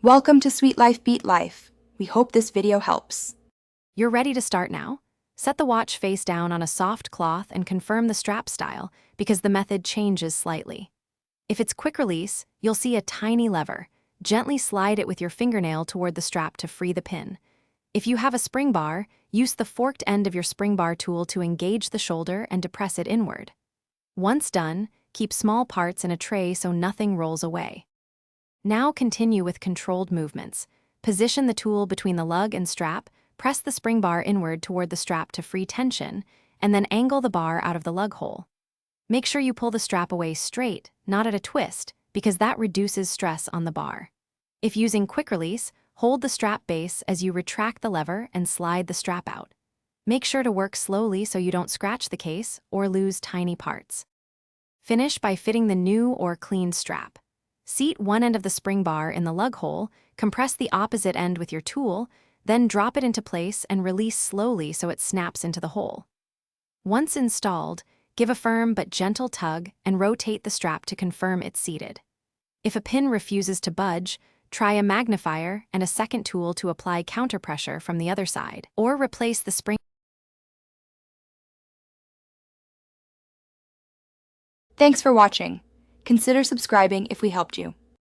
Welcome to Sweet Life Beat Life. We hope this video helps. You're ready to start now? Set the watch face down on a soft cloth and confirm the strap style because the method changes slightly. If it's quick release, you'll see a tiny lever. Gently slide it with your fingernail toward the strap to free the pin. If you have a spring bar, use the forked end of your spring bar tool to engage the shoulder and depress it inward. Once done, keep small parts in a tray so nothing rolls away. Now continue with controlled movements. Position the tool between the lug and strap, press the spring bar inward toward the strap to free tension, and then angle the bar out of the lug hole. Make sure you pull the strap away straight, not at a twist, because that reduces stress on the bar. If using quick release, hold the strap base as you retract the lever and slide the strap out. Make sure to work slowly so you don't scratch the case or lose tiny parts. Finish by fitting the new or clean strap. Seat one end of the spring bar in the lug hole, compress the opposite end with your tool, then drop it into place and release slowly so it snaps into the hole. Once installed, give a firm but gentle tug and rotate the strap to confirm it's seated. If a pin refuses to budge, try a magnifier and a second tool to apply counterpressure from the other side, or replace the spring. Thanks for watching. Consider subscribing if we helped you.